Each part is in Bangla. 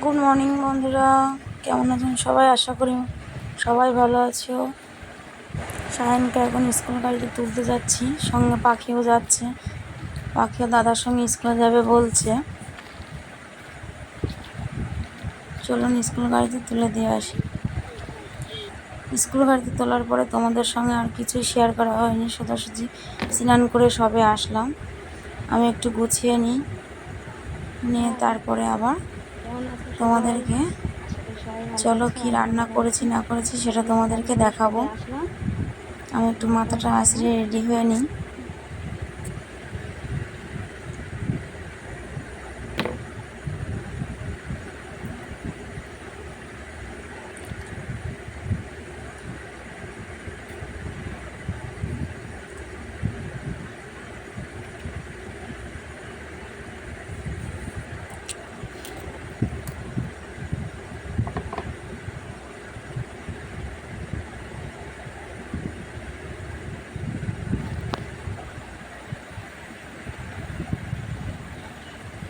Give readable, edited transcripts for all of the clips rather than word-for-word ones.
গুড মর্নিং বন্ধুরা, কেমন আছেন সবাই? আশা করি সবাই ভালো আছো। শাহিনকে এখন স্কুল গাড়িতে তুলতে যাচ্ছি, সঙ্গে পাখিও যাচ্ছে। পাখিও দাদার সঙ্গে স্কুলে যাবে বলছে। চলুন স্কুল গাড়িতে তুলে দিয়ে আসি। স্কুল গাড়িতে তোলার পরে তোমাদের সঙ্গে আর কিছুই শেয়ার করা হয়নি, সোজাসুজি স্নান করে সবে আসলাম। আমি একটু গুছিয়ে নিয়ে তারপরে আবার তোমাদেরকে চলো কি রান্না করেছি না করেছি সেটা তোমাদেরকে দেখাবো। আমি একটু মাথাটা আঁচড়ে রেডি হয়ে নিই।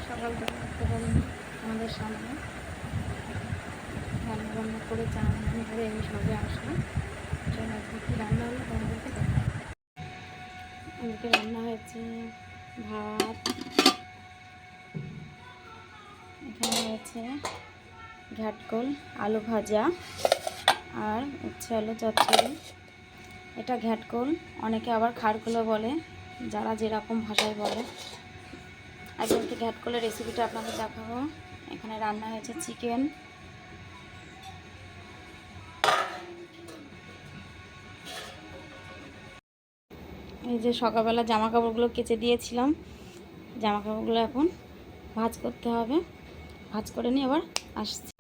সকাল থেকে উঠতে পারিনি, আমাদের সামনে রান্না বান্না করে চান করে আমি সবে আসলাম। চল আজকে কী রান্না হলো তোমাদেরকে দেখা। আজকে রান্না হয়েছে ভাত, এখানে হয়েছে ঘ্যাটকল আলু ভাজা আর উচ্ছে আলু চচ্চড়ি। এটা ঘ্যাটকল, অনেকে আবার খাড়কুলো বলে, যারা যেরকম ভাষায় বলে। আজকে ঘ্যাটকলের রেসিপিটা আপনাদের দেখাবো। এখানে রান্না হয়েছে চিকেন, এই যে সকালবেলা জামা কাপড়গুলো কেচে দিয়েছিলাম, জামা কাপড়গুলো এখন ভাঁজ করতে হবে। ভাঁজ করে নিয়ে আবার আসছি।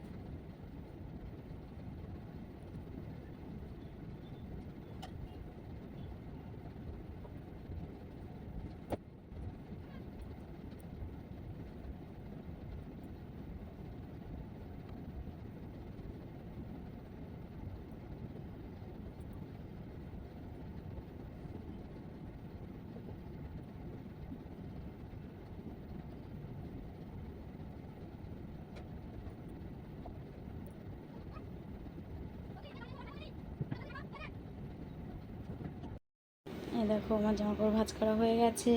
এই দেখো আমার জামাকাপড় ভাঁজ করা হয়ে গেছে।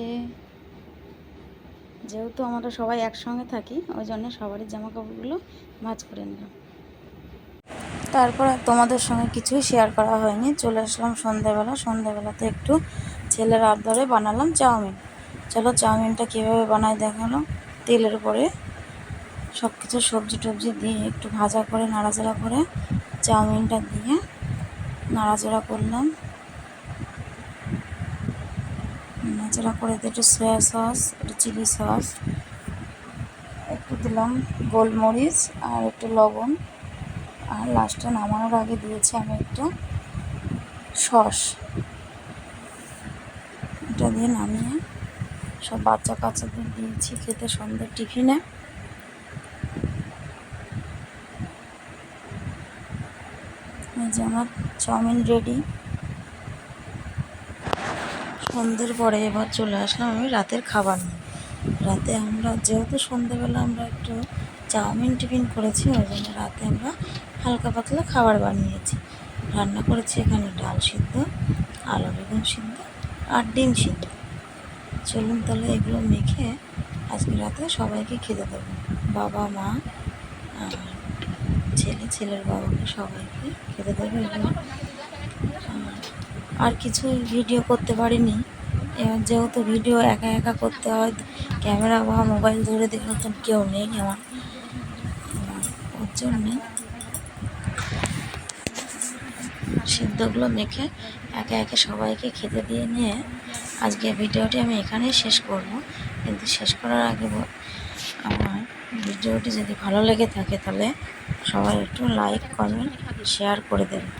যেহেতু আমরা সবাই একসঙ্গে থাকি, ওই জন্য সবারই জামাকাপড়গুলো ভাঁজ করে নিলাম। তারপর তোমাদের সঙ্গে কিছুই শেয়ার করা হয়নি। চলে আসলাম সন্ধ্যাবেলাতে একটু ছেলের আবদারে বানালাম চাউমিন। চলো চাউমিনটা কীভাবে বানাই দেখালো। তেলের উপরে সব কিছু সবজি টবজি দিয়ে একটু ভাজা করে নাড়াচাড়া করে চাউমিনটা দিয়ে নাড়াচাড়া করলাম। নাড়াচাড়া করে একটু সয়া সস, একটু চিলি সস, একটু দিলাম গোলমরিচ আর একটু লবণ, আর লাস্টে নামানোর আগে দিয়েছি আমি একটু সস। এটা দিয়ে নামিয়ে সব বাচ্চা কাচ্চাদের দিয়েছি খেতে সন্ধ্যের টিফিনে। এই যে আমার চাউমিন রেডি। সন্ধ্যের পরে এবার চলে আসলাম আমি রাতের খাবার নিয়ে। রাতে আমরা যেহেতু সন্ধ্যেবেলা আমরা একটু চাউমিন টিফিন করেছি, ওই জন্য রাতে আমরা হালকা পাতলা খাবার বানিয়েছি। রান্না করেছি এখানে ডাল সিদ্ধ, আলু বেগুন সিদ্ধ আর ডিম সিদ্ধ। চলুন তাহলে এগুলো মেখে আজকে রাতে সবাইকে খেতে দেবো। বাবা মা আর ছেলের বাবাকে সবাইকে খেতে দেবো এগুলো। আর কিছু ভিডিও করতে পারিনি, যেহেতু ভিডিও একা একা করতে হয়, ক্যামেরা বা মোবাইল ধরে দেখার মতন কেউ নেই আমার, ওর জন্যে সিদ্ধগুলো মেখে একে একে সবাইকে খেতে দিয়ে নিয়ে আজকে ভিডিওটি আমি এখানেই শেষ করব। কিন্তু শেষ করার আগে আমার ভিডিওটি যদি ভালো লেগে থাকে তাহলে সবাই একটু লাইক কমেন্ট শেয়ার করে দেবেন।